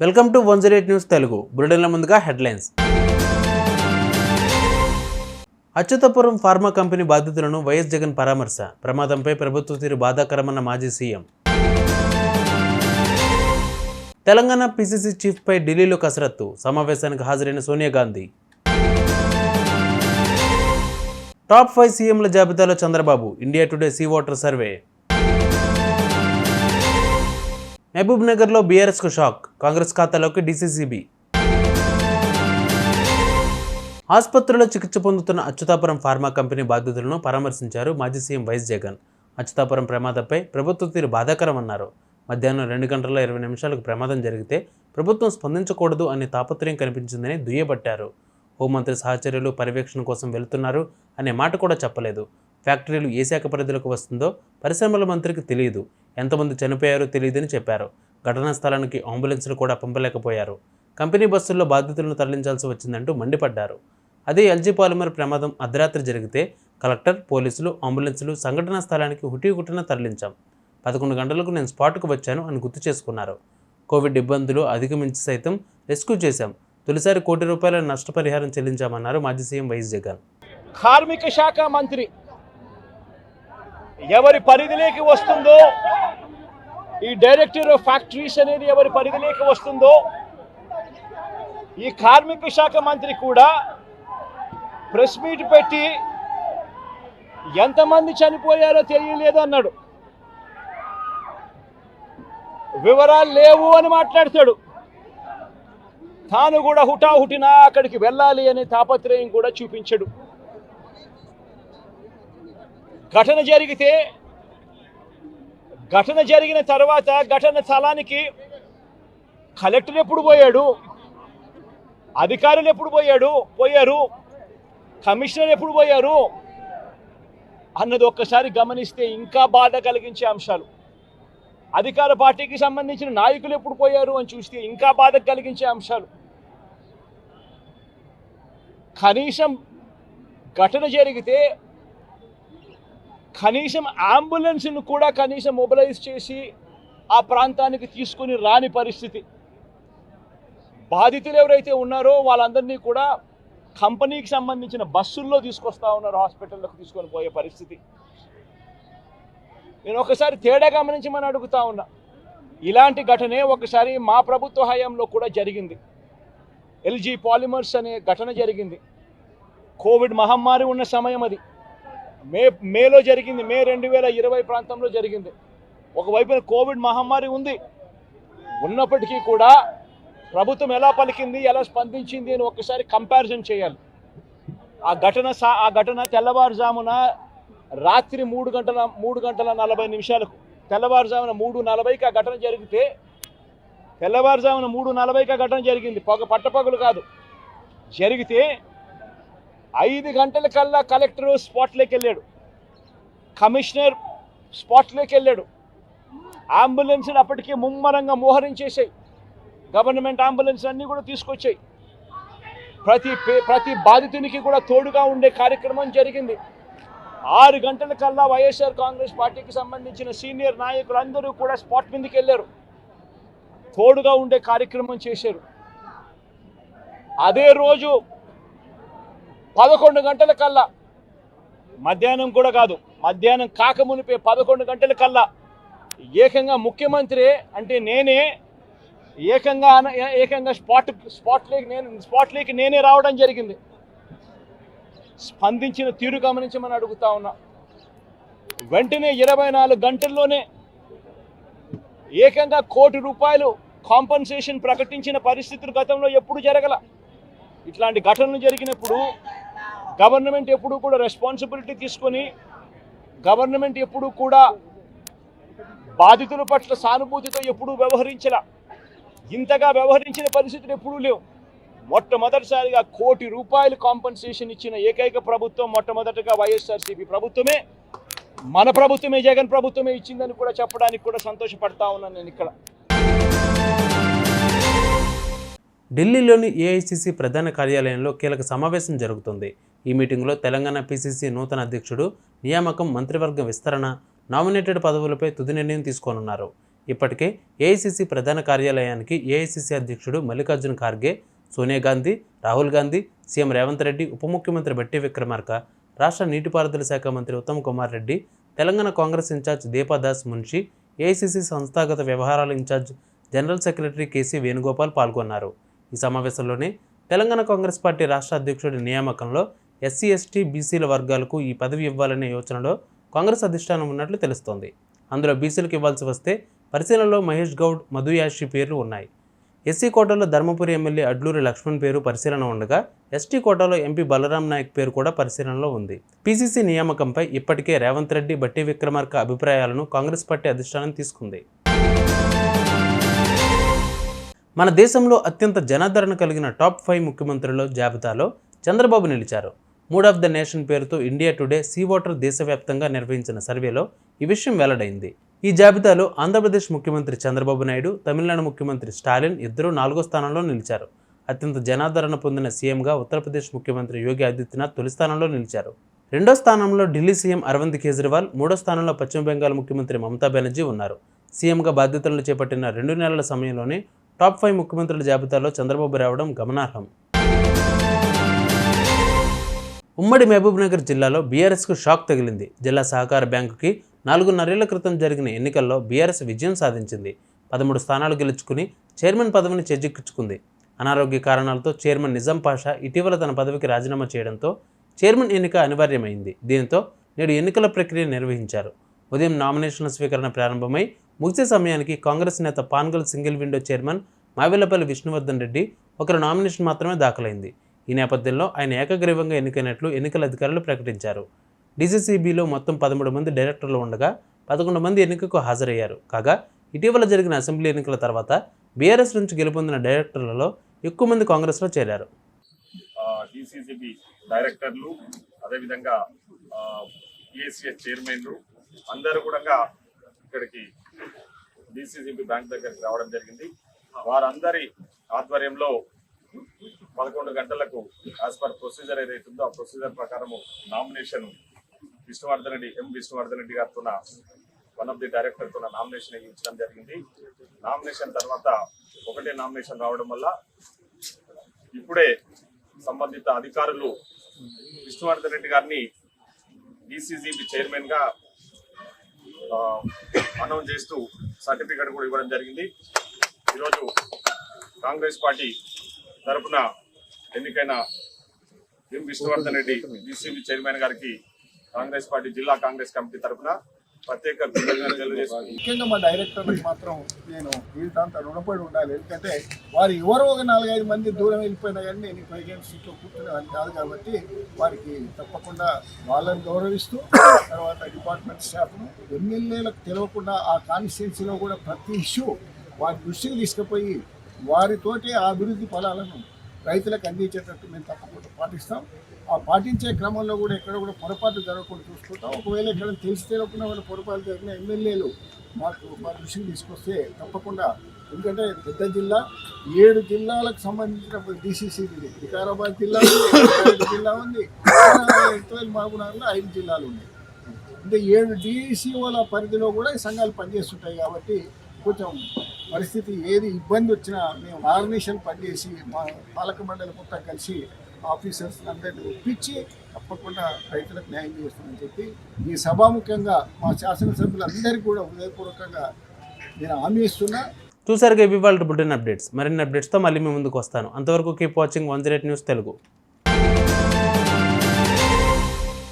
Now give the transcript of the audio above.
Welcome to 108 news Telugu. బులెటిన్ల ముందుగా headlines. Atchutapuram pharma company బాధితులను వైఎస్ జగన్ పరామర్శ. ప్రమాదంపై ప్రభుత్వ తీరు బాధాకరమన్న మాజీ సీఎం. తెలంగాణ పీసీసీ చీఫ్పై ఢిల్లీలో కసరత్తు. సమావేశానికి హాజరైన సోనియా గాంధీ. టాప్ 5 సీఎంల జాబితాలో Chandrababu. India today C voter survey. మహబూబ్ నగర్లో బీఆర్ఎస్కు షాక్. కాంగ్రెస్ ఖాతాలోకి డీసీసీబీ. ఆసుపత్రిలో చికిత్స పొందుతున్న అచ్యుతాపురం ఫార్మా కంపెనీ బాధితులను పరామర్శించారు మాజీ సీఎం వైఎస్ జగన్. అచ్యుతాపురం ప్రమాదంపై ప్రభుత్వ తీరు బాధాకరమన్నారు. మధ్యాహ్నం 2 గంటల 20 నిమిషాలకు ప్రమాదం జరిగితే ప్రభుత్వం స్పందించకూడదు అనే తాపత్రయం కనిపించిందని దుయ్యబట్టారు. హోంమంత్రి సహచర్యులు పర్యవేక్షణ కోసం వెళుతున్నారు అనే మాట కూడా చెప్పలేదు. ఫ్యాక్టరీలు ఏ శాఖ పరిధిలోకి వస్తుందో పరిశ్రమల మంత్రికి తెలియదు. ఎంతమంది చనిపోయారో తెలియదని చెప్పారు. ఘటనా స్థలానికి అంబులెన్సులు కూడా పంపలేకపోయారు. కంపెనీ బస్సుల్లో బాధితులను తరలించాల్సి వచ్చిందంటూ మండిపడ్డారు. అదే ఎల్జీ పాలిమర్ ప్రమాదం అర్ధరాత్రి జరిగితే కలెక్టర్, పోలీసులు, అంబులెన్సులు సంఘటనా స్థలానికి హుటీహుటిన తరలించాం. 11 గంటలకు నేను స్పాట్కు వచ్చాను అని గుర్తు చేసుకున్నారు. కోవిడ్ ఇబ్బందులు అధిగమించి సైతం రెస్క్యూ చేశాం. తొలిసారి ₹1 కోటి నష్టపరిహారం చెల్లించామన్నారు మాజీ సీఎం వైఎస్ జగన్. కార్మిక శాఖ మంత్రి ఎవరి పరిధిలోకి వస్తుందో, ఈ డైరెక్టర్ ఆఫ్ ఫ్యాక్టరీస్ అనేది ఎవరి పరిధిలోకి వస్తుందో, ఈ కార్మిక శాఖ మంత్రి కూడా ప్రెస్ మీట్ పెట్టి ఎంతమంది చనిపోయారో తెలియలేదు అన్నాడు. వివరాలు లేవు అని మాట్లాడతాడు. తాను కూడా హుటాహుటిన అక్కడికి వెళ్ళాలి అనే తాపత్రయం కూడా చూపించడు. ఘటన జరిగిన తర్వాత ఘటన స్థలానికి కలెక్టర్ ఎప్పుడు పోయాడు, అధికారులు ఎప్పుడు పోయారు, కమిషనర్ ఎప్పుడు పోయారు అన్నది ఒక్కసారి గమనిస్తే ఇంకా బాధ కలిగించే అంశాలు. అధికార పార్టీకి సంబంధించిన నాయకులు ఎప్పుడు పోయారు అని చూస్తే ఇంకా బాధ కలిగించే అంశాలు. కనీసం ఘటన జరిగితే కనీసం అంబులెన్స్ను కూడా కనీసం మొబిలైజ్ చేసి ఆ ప్రాంతానికి తీసుకుని రాని పరిస్థితి. బాధితులు ఎవరైతే ఉన్నారో వాళ్ళందరినీ కూడా కంపెనీకి సంబంధించిన బస్సుల్లో తీసుకొస్తా ఉన్నారు, హాస్పిటల్లోకి తీసుకొని పోయే పరిస్థితి. నేను ఒకసారి తేడా గమనించమని అడుగుతా ఉన్నా. ఇలాంటి ఘటనే ఒకసారి మా ప్రభుత్వ హయాంలో కూడా జరిగింది. ఎల్జీ పాలిమర్స్ అనే ఘటన జరిగింది. కోవిడ్ మహమ్మారి ఉన్న సమయం అది. మేలో జరిగింది. మే 2020 ప్రాంతంలో జరిగింది. ఒకవైపున కోవిడ్ మహమ్మారి ఉన్నప్పటికీ కూడా ప్రభుత్వం ఎలా పలికింది, ఎలా స్పందించింది అని ఒక్కసారి కంపారిజన్ చేయాలి. ఆ ఘటన తెల్లవారుజామున రాత్రి 3:40 తెల్లవారుజామున 3:40కి ఆ ఘటన జరిగితే, తెల్లవారుజామున 3:40కి ఆ ఘటన జరిగింది. పట్టపగలు కాదు. జరిగితే 5 గంటలకల్లా కలెక్టర్ స్పాట్లోకి వెళ్ళాడు, కమిషనర్ స్పాట్లోకి వెళ్ళాడు. అంబులెన్స్ని అప్పటికే ముమ్మరంగా మోహరించేసాయి. గవర్నమెంట్ అంబులెన్స్ అన్నీ కూడా తీసుకొచ్చాయి. ప్రతి బాధితునికి కూడా తోడుగా ఉండే కార్యక్రమం జరిగింది. 6 గంటలకల్లా వైఎస్ఆర్ కాంగ్రెస్ పార్టీకి సంబంధించిన సీనియర్ నాయకులందరూ కూడా స్పాట్ మీదకి వెళ్ళారు, తోడుగా ఉండే కార్యక్రమం చేశారు. అదే రోజు 11 గంటలకల్లా, మధ్యాహ్నం కూడా కాదు, మధ్యాహ్నం కాకమునిపే 11 గంటలకల్లా ఏకంగా ముఖ్యమంత్రి అంటే నేనే ఏకంగా స్పాట్లోకి నేనే రావడం జరిగింది. స్పందించిన తీరు గమనించమని అడుగుతా ఉన్నా. వెంటనే 24 గంటల్లోనే ఏకంగా ₹1 కోటి కాంపన్సేషన్ ప్రకటించిన పరిస్థితులు గతంలో ఎప్పుడు జరగల. ఇట్లాంటి ఘటనలు జరిగినప్పుడు గవర్నమెంట్ ఎప్పుడూ కూడా రెస్పాన్సిబిలిటీ తీసుకొని, గవర్నమెంట్ ఎప్పుడూ కూడా బాధితుల పట్ల సానుభూతితో ఎప్పుడూ వ్యవహరించలా. ఇంతగా వ్యవహరించిన పరిస్థితులు ఎప్పుడూ లేవు. మొట్టమొదటిసారిగా ₹1 కోటి కాంపన్సేషన్ ఇచ్చిన ఏకైక ప్రభుత్వం మొట్టమొదటిగా వైఎస్ఆర్సీపీ ప్రభుత్వమే, మన ప్రభుత్వమే, జగన్ ప్రభుత్వమే ఇచ్చిందని కూడా చెప్పడానికి కూడా సంతోషపడతా ఉన్నాను నేను ఇక్కడ. ఢిల్లీలోని ఏఐసీసీ ప్రధాన కార్యాలయంలో కీలక సమావేశం జరుగుతుంది. ఈ మీటింగ్లో తెలంగాణ పీసీసీ నూతన అధ్యక్షుడు, నియామకం, మంత్రివర్గ విస్తరణ, నామినేటెడ్ పదవులపై తుది నిర్ణయం తీసుకోనున్నారు. ఇప్పటికే ఏఐసిసి ప్రధాన కార్యాలయానికి ఏఐసిసి అధ్యక్షుడు మల్లికార్జున ఖార్గే, సోనియా గాంధీ, రాహుల్ గాంధీ, సీఎం రేవంత్ రెడ్డి, ఉప ముఖ్యమంత్రి బట్టి విక్రమార్క, రాష్ట్ర నీటిపారుదల శాఖ మంత్రి ఉత్తమ్ కుమార్ రెడ్డి, తెలంగాణ కాంగ్రెస్ ఇన్ఛార్జ్ దీపాదాస్ మున్షి, ఏఐసిసి సంస్థాగత వ్యవహారాల incharge general secretary KC Venugopal పాల్గొన్నారు. ఈ సమావేశంలోనే తెలంగాణ కాంగ్రెస్ పార్టీ రాష్ట్ర అధ్యక్షుడి నియామకంలో ఎస్సీ, ఎస్టీ, బీసీల వర్గాలకు ఈ పదవి ఇవ్వాలనే యోచనలో కాంగ్రెస్ అధిష్టానం ఉన్నట్లు తెలుస్తోంది. అందులో బీసీలకు ఇవ్వాల్సి వస్తే పరిశీలనలో మహేష్ గౌడ్, మధు యాషి పేర్లు ఉన్నాయి. ఎస్సీ కోటాలో ధర్మపురి ఎమ్మెల్యే అడ్లూరి లక్ష్మణ్ పేరు పరిశీలన ఉండగా, ఎస్టీ కోటాలో ఎంపీ బలరాం నాయక్ పేరు కూడా పరిశీలనలో ఉంది. పీసీసీ నియామకంపై ఇప్పటికే రేవంత్ రెడ్డి, బట్టి విక్రమార్క అభిప్రాయాలను కాంగ్రెస్ పార్టీ అధిష్టానం తీసుకుంది. మన దేశంలో అత్యంత జనాదరణ కలిగిన టాప్ 5 ముఖ్యమంత్రుల జాబితాలో చంద్రబాబు నిలిచారు. మూడ్ ఆఫ్ ద నేషన్ పేరుతో ఇండియా టుడే సీ వాటర్ దేశవ్యాప్తంగా నిర్వహించిన సర్వేలో ఈ విషయం వెల్లడైంది. ఈ జాబితాలో ఆంధ్రప్రదేశ్ ముఖ్యమంత్రి చంద్రబాబు నాయుడు, తమిళనాడు ముఖ్యమంత్రి స్టాలిన్ ఇద్దరూ 4వ స్థానంలో నిలిచారు. అత్యంత జనాదరణ పొందిన సీఎంగా ఉత్తరప్రదేశ్ ముఖ్యమంత్రి యోగి ఆదిత్యనాథ్ తొలి స్థానంలో నిలిచారు. 2వ స్థానంలో ఢిల్లీ సీఎం అరవింద్ కేజ్రీవాల్, 3వ స్థానంలో పశ్చిమ బెంగాల్ ముఖ్యమంత్రి మమతా బెనర్జీ ఉన్నారు. సీఎంగా బాధ్యతలను చేపట్టిన 2 నెలల సమయంలోనే టాప్ 5 ముఖ్యమంత్రుల జాబితాలో చంద్రబాబు రావడం గమనార్హం. ఉమ్మడి మహబూబ్నగర్ జిల్లాలో బీఆర్ఎస్కు షాక్ తగిలింది. జిల్లా సహకార బ్యాంకుకి 4.5 ఏళ్ల క్రితం జరిగిన ఎన్నికల్లో బీఆర్ఎస్ విజయం సాధించింది. 13 స్థానాలు గెలుచుకుని చైర్మన్ పదవిని చేజిక్కించుకుంది. అనారోగ్య కారణాలతో చైర్మన్ నిజాం పాషా ఇటీవల తన పదవికి రాజీనామా చేయడంతో చైర్మన్ ఎన్నిక అనివార్యమైంది. దీంతో నేడు ఎన్నికల ప్రక్రియ నిర్వహించారు. ఉదయం నామినేషన్ల స్వీకరణ ప్రారంభమై ముగిసే సమయానికి కాంగ్రెస్ నేత Pangal single window chairman Mavilapalli Vishnuvardhan Reddy ఒకరు నామినేషన్ మాత్రమే దాఖలైంది. ఈ నేపథ్యంలో ఆయన ఏకగ్రీవంగా ఎన్నికైనట్లు ఎన్నికల అధికారులు ప్రకటించారు. డీసీసీబీలో మొత్తం 13 మంది డైరెక్టర్లు ఉండగా 11 మంది ఎన్నికకు హాజరయ్యారు. కాగా ఇటీవల జరిగిన అసెంబ్లీ ఎన్నికల తర్వాత బీఆర్ఎస్ నుంచి గెలుపొందిన డైరెక్టర్లలో ఎక్కువ మంది కాంగ్రెస్లో చేరారు. డీసీసీబీ డైరెక్టర్లు, అదేవిధంగా ఈఎస్ఎస్ చైర్మన్లు అందరూ కూడా ఇక్కడికి డీసీసీబీ బ్యాంక్ దగ్గరికి రావడం జరిగింది. వారందరి ఆధ్వర్యంలో 11 గంటలకు యాజ్ పర్ ప్రొసీజర్ ఏదైతే ఉందో ఆ ప్రొసీజర్ ప్రకారము నామినేషన్ విష్ణువర్ధన్ రెడ్డి గారితో వన్ ఆఫ్ ది డైరెక్టర్తో నామినేషన్ ఇచ్చడం జరిగింది. నామినేషన్ తర్వాత ఒకటే నామినేషన్ రావడం వల్ల ఇప్పుడే సంబంధిత అధికారులు విష్ణువర్ధన్ రెడ్డి గారిని డీసీసీబీ చైర్మన్ గా అనౌన్స్ చేస్తూ సర్టిఫికేట్ కూడా ఇవ్వడం జరిగింది. ఈరోజు కాంగ్రెస్ పార్టీ తరఫున ఎన్నికైన విష్ణువర్ధన్ రెడ్డి డీసీబీ చైర్మన్ గారికి కాంగ్రెస్ పార్టీ జిల్లా కాంగ్రెస్ కమిటీ తరఫున ప్రత్యేక కృతజ్ఞతలు తెలియజేస్తున్నాను. ముఖ్యంగా మా డైరెక్టర్లకు మాత్రం నేను జీవితాంత రుణపడి ఉండాలి. ఎందుకంటే వారు ఎవరో ఒక 4-5 మంది దూరం వెళ్ళిపోయినా కానీ నేను ప్రెసిడెంట్ సీట్లో కూర్చునేవాడిని కాదు. కాబట్టి వారికి తప్పకుండా వాళ్ళని గౌరవిస్తూ తర్వాత డిపార్ట్మెంట్ స్టాఫ్ను ఎమ్మెల్యేలకు తెలియకుండా ఆ కాన్స్టిట్యున్సీలో కూడా ప్రతి ఇష్యూ వారి దృష్టికి తీసుకుపోయి వారితోటి ఆ అభివృద్ధి ఫలాలను రైతులకు అందించేటట్టు మేము తప్పకుండా పాటిస్తాం. ఆ పాటించే క్రమంలో కూడా ఎక్కడ కూడా పొరపాటు జరగకుండా చూసుకుంటాం. ఒకవేళ ఎక్కడ తెలిసి తెలియకుండా వాళ్ళ పొరపాటు జరిగిన ఎమ్మెల్యేలు మా దృష్టికి తీసుకొస్తే తప్పకుండా, ఎందుకంటే పెద్ద జిల్లా 7 జిల్లాలకు సంబంధించిన డీసీసీ వికారాబాద్ జిల్లా జిల్లా ఉంది, మహబూబ్నగర్లో 5 జిల్లాలు ఉన్నాయి. అంటే 7 డీసీఓల పరిధిలో కూడా ఈ సంఘాలు పనిచేస్తుంటాయి. కాబట్టి కొంచెం పరిస్థితి ఏది ఇబ్బంది వచ్చినా మేము ఆర్గనైజేషన్ పనిచేసి మా పాలక మండలి మొత్తం కలిసి ఆఫీసర్స్ అందరినీ ఒప్పించి తప్పకుండా రైతులకు న్యాయం చేస్తామని చెప్పి ఈ సభాముఖంగా మా శాసనసభ్యులందరికీ కూడా హృదయపూర్వకంగా నేను హామీ ఇస్తున్నా. చూసారుగా ఇవాళ బులెటిన్ అప్డేట్స్. మరిన్ని అప్డేట్స్తో మళ్ళీ మీ ముందుకు వస్తాను. అంతవరకు కీప్ వాచింగ్ 108 న్యూస్ తెలుగు.